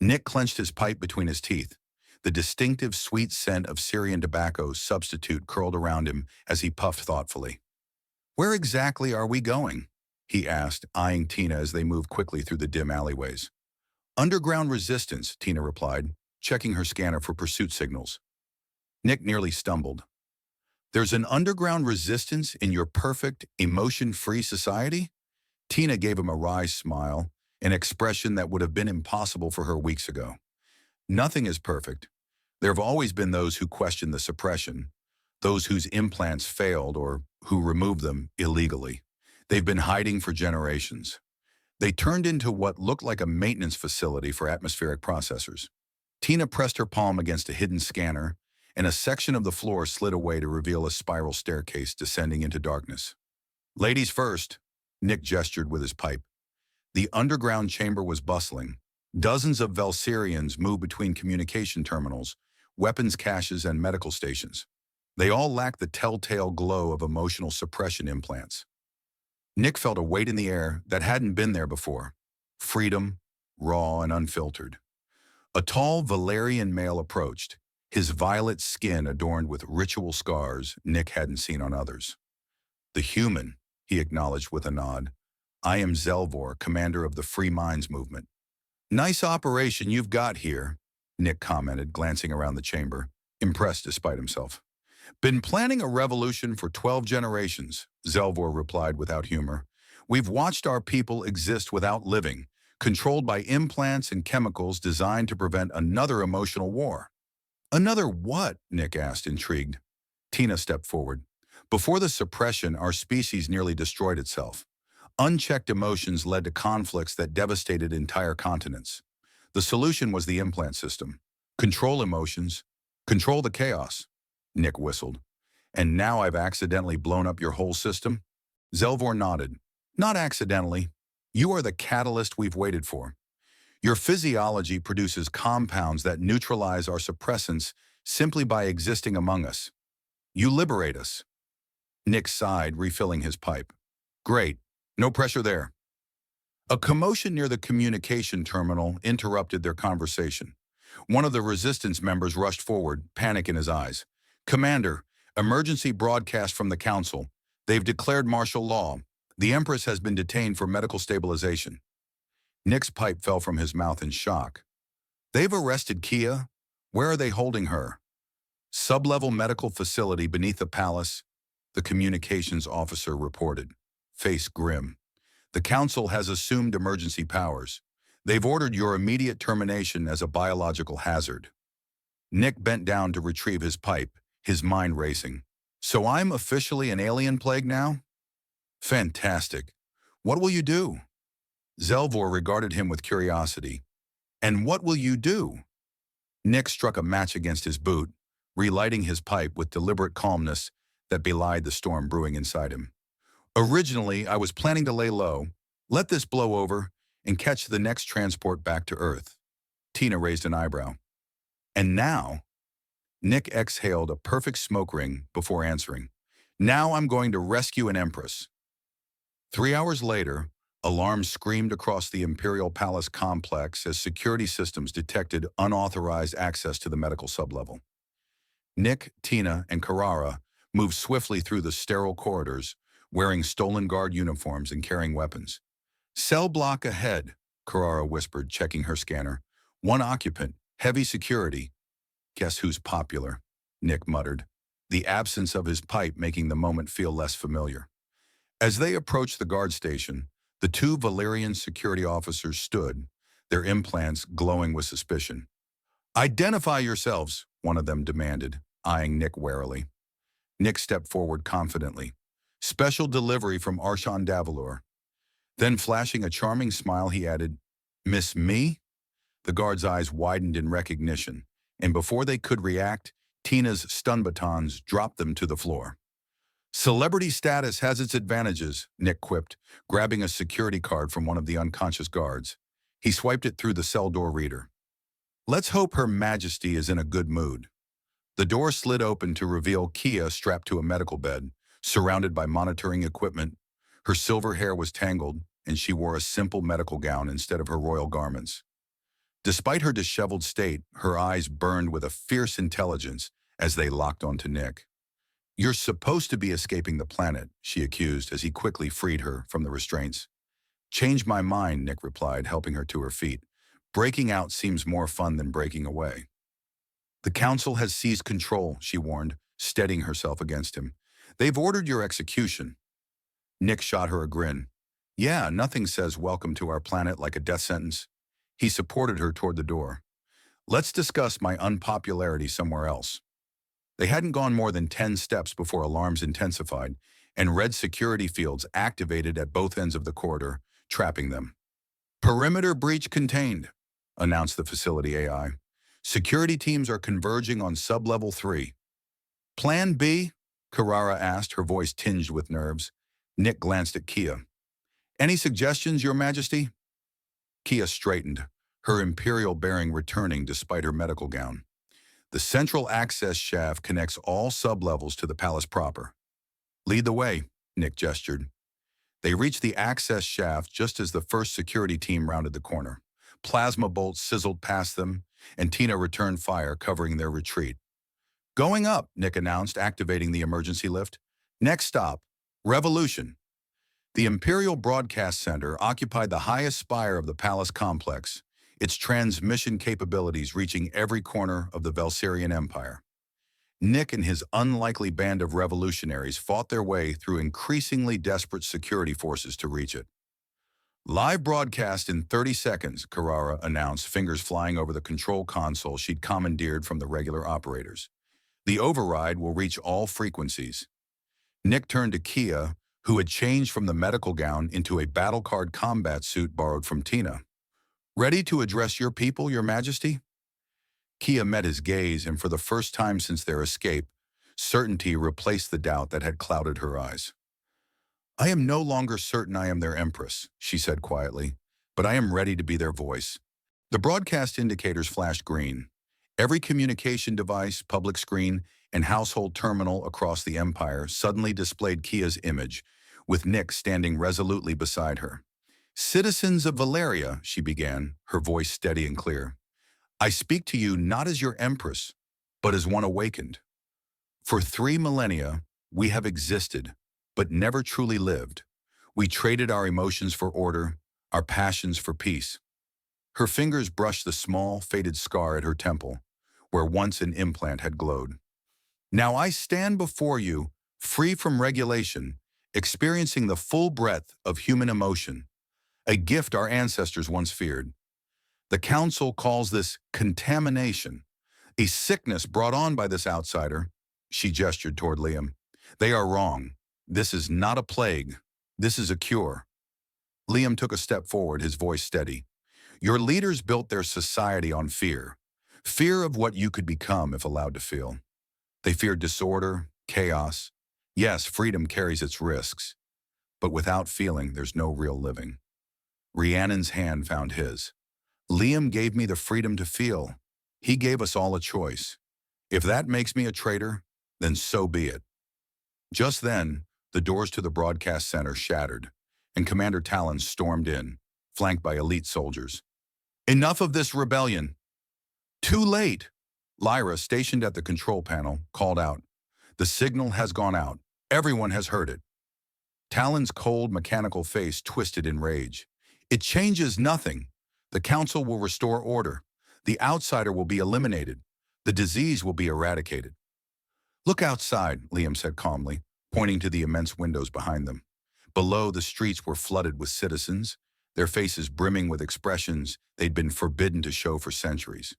Nick clenched his pipe between his teeth. The distinctive sweet scent of Syrian tobacco substitute curled around him as he puffed thoughtfully. Where exactly are we going? He asked, eyeing Tina as they moved quickly through the dim alleyways. Underground resistance, Tina replied, checking her scanner for pursuit signals. Nick nearly stumbled. There's an underground resistance in your perfect, emotion-free society? Tina gave him a wry smile, an expression that would have been impossible for her weeks ago. Nothing is perfect. There have always been those who question the suppression, those whose implants failed or who removed them illegally. They've been hiding for generations. They turned into what looked like a maintenance facility for atmospheric processors. Tina pressed her palm against a hidden scanner, and a section of the floor slid away to reveal a spiral staircase descending into darkness. "Ladies first," Nick gestured with his pipe. The underground chamber was bustling. Dozens of Velsirians moved between communication terminals, weapons caches, and medical stations. They all lacked the telltale glow of emotional suppression implants. Nick felt a weight in the air that hadn't been there before. Freedom, raw and unfiltered. A tall Valerian male approached, his violet skin adorned with ritual scars Nick hadn't seen on others. "The human," he acknowledged with a nod. "I am Zelvor, commander of the Free Minds movement." "Nice operation you've got here," Nick commented, glancing around the chamber, impressed despite himself. "Been planning a revolution for 12 generations, Zelvor replied without humor. "We've watched our people exist without living, controlled by implants and chemicals designed to prevent another emotional war." "Another what?" Nick asked, intrigued. Tina stepped forward. "Before the suppression, our species nearly destroyed itself. Unchecked emotions led to conflicts that devastated entire continents. The solution was the implant system. Control emotions, control the chaos." Nick whistled. "And now I've accidentally blown up your whole system?" Zelvor nodded. "Not accidentally. You are the catalyst we've waited for. Your physiology produces compounds that neutralize our suppressants simply by existing among us. You liberate us." Nick sighed, refilling his pipe. "Great. No pressure there." A commotion near the communication terminal interrupted their conversation. One of the resistance members rushed forward, panic in his eyes. "Commander, emergency broadcast from the Council. They've declared martial law. The Empress has been detained for medical stabilization." Nick's pipe fell from his mouth in shock. "They've arrested Kia? Where are they holding her?" "Sub-level medical facility beneath the palace," the communications officer reported, face grim. "The Council has assumed emergency powers. They've ordered your immediate termination as a biological hazard." Nick bent down to retrieve his pipe, his mind racing. "So I'm officially an alien plague now?" "Fantastic. What will you do?" Zelvor regarded him with curiosity. "And what will you do?" Nick struck a match against his boot, relighting his pipe with deliberate calmness that belied the storm brewing inside him. "Originally, I was planning to lay low, let this blow over, and catch the next transport back to Earth." Tina raised an eyebrow. "And now?" Nick exhaled a perfect smoke ring before answering. "Now I'm going to rescue an Empress." 3 hours later, alarms screamed across the Imperial Palace complex as security systems detected unauthorized access to the medical sublevel. Nick, Tina, and Carrara moved swiftly through the sterile corridors, wearing stolen guard uniforms and carrying weapons. "Cell block ahead," Carrara whispered, checking her scanner. "One occupant, heavy security." "Guess who's popular?" Nick muttered, the absence of his pipe making the moment feel less familiar. As they approached the guard station, the two Valerian security officers stood, their implants glowing with suspicion. "Identify yourselves," one of them demanded, eyeing Nick warily. Nick stepped forward confidently. "Special delivery from Arshan Davalur." Then, flashing a charming smile, he added, "Miss me?" The guard's eyes widened in recognition, and before they could react, Tina's stun batons dropped them to the floor. "Celebrity status has its advantages," Nick quipped, grabbing a security card from one of the unconscious guards. He swiped it through the cell door reader. "Let's hope Her Majesty is in a good mood." The door slid open to reveal Kia strapped to a medical bed, surrounded by monitoring equipment. Her silver hair was tangled, and she wore a simple medical gown instead of her royal garments. Despite her disheveled state, her eyes burned with a fierce intelligence as they locked onto Nick. "You're supposed to be escaping the planet," she accused as he quickly freed her from the restraints. "Change my mind," Nick replied, helping her to her feet. "Breaking out seems more fun than breaking away." "The Council has seized control," she warned, steadying herself against him. "They've ordered your execution." Nick shot her a grin. "Yeah, nothing says welcome to our planet like a death sentence." He supported her toward the door. "Let's discuss my unpopularity somewhere else." They hadn't gone more than 10 steps before alarms intensified, and red security fields activated at both ends of the corridor, trapping them. "Perimeter breach contained," announced the facility AI. Security teams are converging on sub-level 3. Plan B? Carrara asked, her voice tinged with nerves. Nick glanced at Kia. Any suggestions, Your Majesty? Kia straightened, her imperial bearing returning despite her medical gown. The central access shaft connects all sub-levels to the palace proper. Lead the way, Nick gestured. They reached the access shaft just as the first security team rounded the corner. Plasma bolts sizzled past them, and Tina returned fire, covering their retreat. Going up, Nick announced, activating the emergency lift. Next stop, Revolution. The Imperial Broadcast Center occupied the highest spire of the palace complex, its transmission capabilities reaching every corner of the Velserian Empire. Nick and his unlikely band of revolutionaries fought their way through increasingly desperate security forces to reach it. Live broadcast in 30 seconds, Carrara announced, fingers flying over the control console she'd commandeered from the regular operators. The override will reach all frequencies. Nick turned to Kia, who had changed from the medical gown into a battle-card combat suit borrowed from Tina. Ready to address your people, Your Majesty? Kia met his gaze, and for the first time since their escape, certainty replaced the doubt that had clouded her eyes. I am no longer certain I am their Empress, she said quietly, but I am ready to be their voice. The broadcast indicators flashed green. Every communication device, public screen, and household terminal across the Empire suddenly displayed Kia's image, with Nick standing resolutely beside her. Citizens of Valeria, she began, her voice steady and clear. I speak to you not as your Empress, but as one awakened. For 3 millennia, we have existed, but never truly lived. We traded our emotions for order, our passions for peace. Her fingers brushed the small, faded scar at her temple, where once an implant had glowed. Now I stand before you, free from regulation, experiencing the full breadth of human emotion, a gift our ancestors once feared. The Council calls this contamination, a sickness brought on by this outsider. She gestured toward Liam. They are wrong. This is not a plague. This is a cure. Liam took a step forward, his voice steady. Your leaders built their society on fear. Fear of what you could become if allowed to feel. They feared disorder, chaos. Yes, freedom carries its risks. But without feeling, there's no real living. Rhiannon's hand found his. Liam gave me the freedom to feel. He gave us all a choice. If that makes me a traitor, then so be it. Just then, the doors to the broadcast center shattered, and Commander Talon stormed in, flanked by elite soldiers. Enough of this rebellion. Too late. Lyra, stationed at the control panel, called out. The signal has gone out. Everyone has heard it. Talon's cold, mechanical face twisted in rage. It changes nothing. The Council will restore order. The outsider will be eliminated. The disease will be eradicated. Look outside, Liam said calmly, pointing to the immense windows behind them. Below, the streets were flooded with citizens, their faces brimming with expressions they'd been forbidden to show for centuries.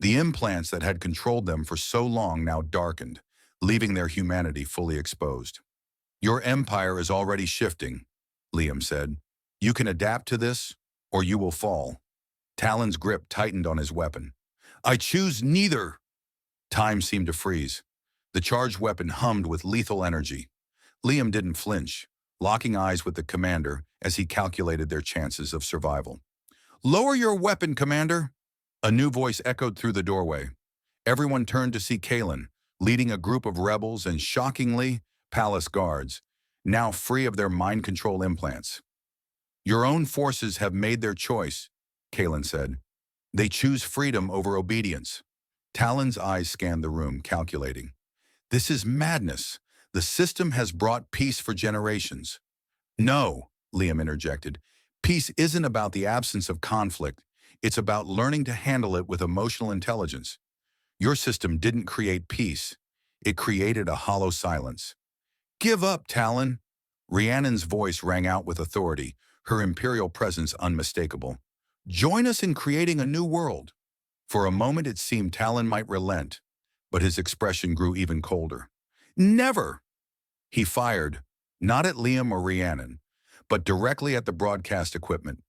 The implants that had controlled them for so long now darkened, leaving their humanity fully exposed. Your empire is already shifting, Liam said. You can adapt to this, or you will fall. Talon's grip tightened on his weapon. I choose neither. Time seemed to freeze. The charged weapon hummed with lethal energy. Liam didn't flinch, locking eyes with the commander as he calculated their chances of survival. Lower your weapon, Commander! A new voice echoed through the doorway. Everyone turned to see Kalen, leading a group of rebels and, shockingly, palace guards, now free of their mind control implants. Your own forces have made their choice, Kalen said. They choose freedom over obedience. Talon's eyes scanned the room, calculating. This is madness. The system has brought peace for generations. No, Liam interjected. Peace isn't about the absence of conflict. It's about learning to handle it with emotional intelligence. Your system didn't create peace. It created a hollow silence. Give up, Talon. Rhiannon's voice rang out with authority, her imperial presence unmistakable. Join us in creating a new world. For a moment it seemed Talon might relent, but his expression grew even colder. Never! He fired, not at Liam or Rhiannon, but directly at the broadcast equipment.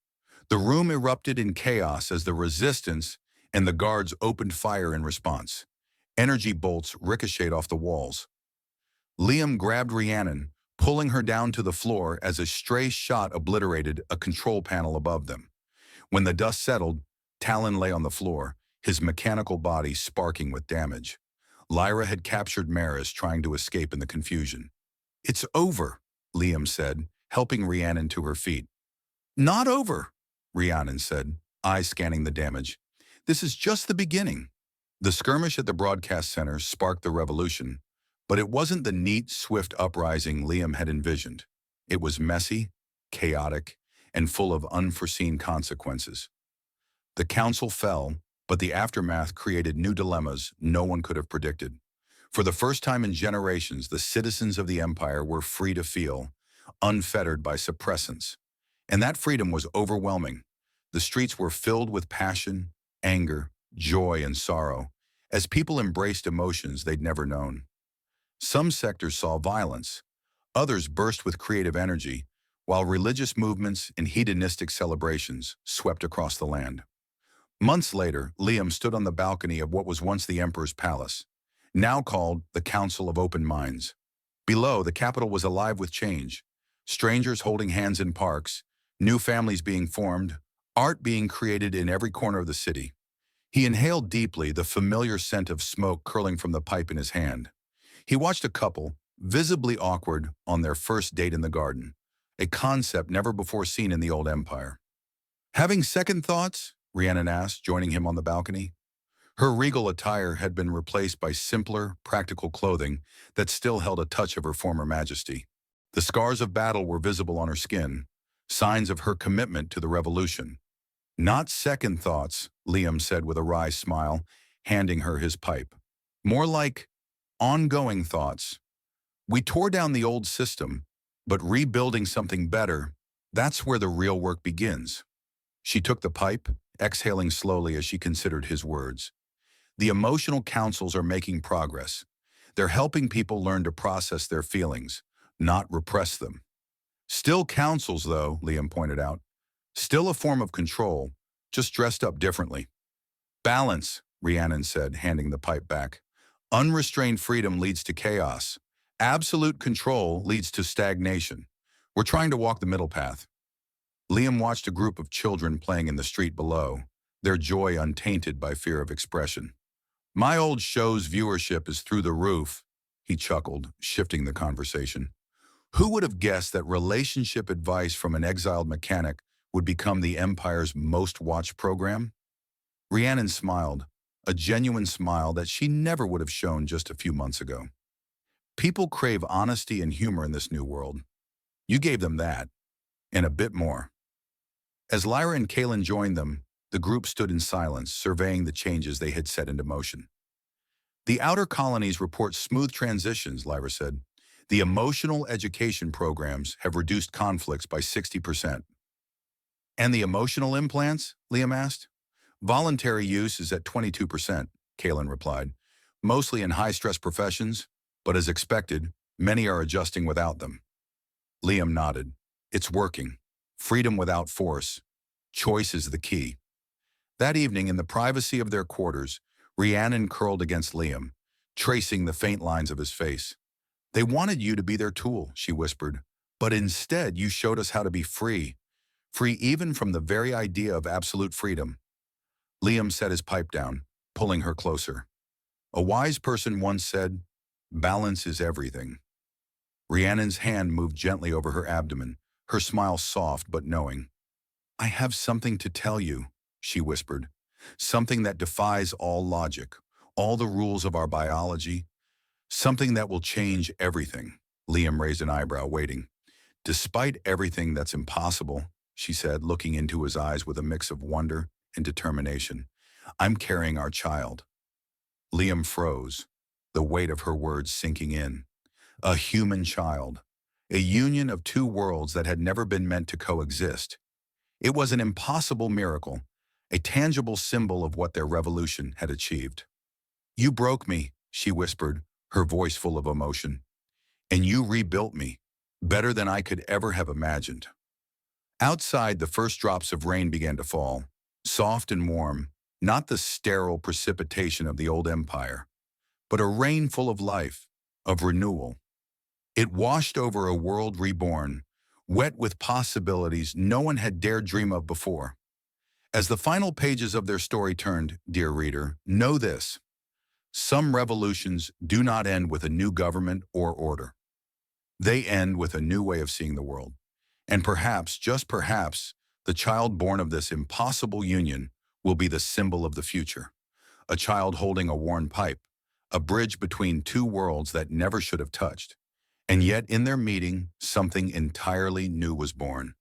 The room erupted in chaos as the resistance, and the guards opened fire in response. Energy bolts ricocheted off the walls. Liam grabbed Rhiannon, pulling her down to the floor as a stray shot obliterated a control panel above them. When the dust settled, Talon lay on the floor, his mechanical body sparking with damage. Lyra had captured Maris, trying to escape in the confusion. "It's over," Liam said, helping Rhiannon to her feet. "Not over," Rhiannon said, eyes scanning the damage. "This is just the beginning." The skirmish at the broadcast center sparked the revolution, but it wasn't the neat, swift uprising Liam had envisioned. It was messy, chaotic, and full of unforeseen consequences. The council fell, but the aftermath created new dilemmas no one could have predicted. For the first time in generations, the citizens of the Empire were free to feel, unfettered by suppressants. And that freedom was overwhelming. The streets were filled with passion, anger, joy, and sorrow, as people embraced emotions they'd never known. Some sectors saw violence, others burst with creative energy, while religious movements and hedonistic celebrations swept across the land. Months later, Liam stood on the balcony of what was once the Emperor's palace, now called the Council of Open Minds. Below, the capital was alive with change. Strangers holding hands in parks, new families being formed, art being created in every corner of the city. He inhaled deeply, the familiar scent of smoke curling from the pipe in his hand. He watched a couple, visibly awkward, on their first date in the garden, a concept never before seen in the old empire. "Having second thoughts?" Rhiannon asked, joining him on the balcony. Her regal attire had been replaced by simpler, practical clothing that still held a touch of her former majesty. The scars of battle were visible on her skin, signs of her commitment to the revolution. "Not second thoughts," Liam said with a wry smile, handing her his pipe. "More like ongoing thoughts. We tore down the old system, but rebuilding something better, that's where the real work begins." She took the pipe, exhaling slowly as she considered his words. The emotional councils are making progress. They're helping people learn to process their feelings, not repress them. Still councils, though, Liam pointed out. Still a form of control, just dressed up differently. "Balance," Rhiannon said, handing the pipe back. "Unrestrained freedom leads to chaos. Absolute control leads to stagnation. We're trying to walk the middle path." Liam watched a group of children playing in the street below, their joy untainted by fear of expression. "My old show's viewership is through the roof," he chuckled, shifting the conversation. Who would have guessed that relationship advice from an exiled mechanic would become the Empire's most watched program? Rhiannon smiled, a genuine smile that she never would have shown just a few months ago. People crave honesty and humor in this new world. You gave them that, and a bit more. As Lyra and Kalen joined them, the group stood in silence, surveying the changes they had set into motion. "The outer colonies report smooth transitions," Lyra said. "The emotional education programs have reduced conflicts by 60%. "And the emotional implants?" Liam asked. "Voluntary use is at 22%, Kalen replied. "Mostly in high-stress professions, but as expected, many are adjusting without them." Liam nodded. "It's working. Freedom without force. Choice is the key." That evening, in the privacy of their quarters, Rhiannon curled against Liam, tracing the faint lines of his face. "They wanted you to be their tool," she whispered, "but instead you showed us how to be free. Free even from the very idea of absolute freedom." Liam set his pipe down, pulling her closer. "A wise person once said, 'Balance is everything.'" Rhiannon's hand moved gently over her abdomen, her smile soft but knowing. "I have something to tell you," she whispered. "Something that defies all logic, all the rules of our biology. Something that will change everything." Liam raised an eyebrow, waiting. "Despite everything that's impossible," she said, looking into his eyes with a mix of wonder and determination, "I'm carrying our child." Liam froze, the weight of her words sinking in. A human child. A union of two worlds that had never been meant to coexist. It was an impossible miracle, a tangible symbol of what their revolution had achieved. "You broke me," she whispered, her voice full of emotion. "And you rebuilt me, better than I could ever have imagined." Outside, the first drops of rain began to fall, soft and warm, not the sterile precipitation of the old empire, but a rain full of life, of renewal. It washed over a world reborn, wet with possibilities no one had dared dream of before. As the final pages of their story turned, dear reader, know this: some revolutions do not end with a new government or order. They end with a new way of seeing the world. And perhaps, just perhaps, the child born of this impossible union will be the symbol of the future. A child holding a worn pipe, a bridge between two worlds that never should have touched. And yet in their meeting, something entirely new was born.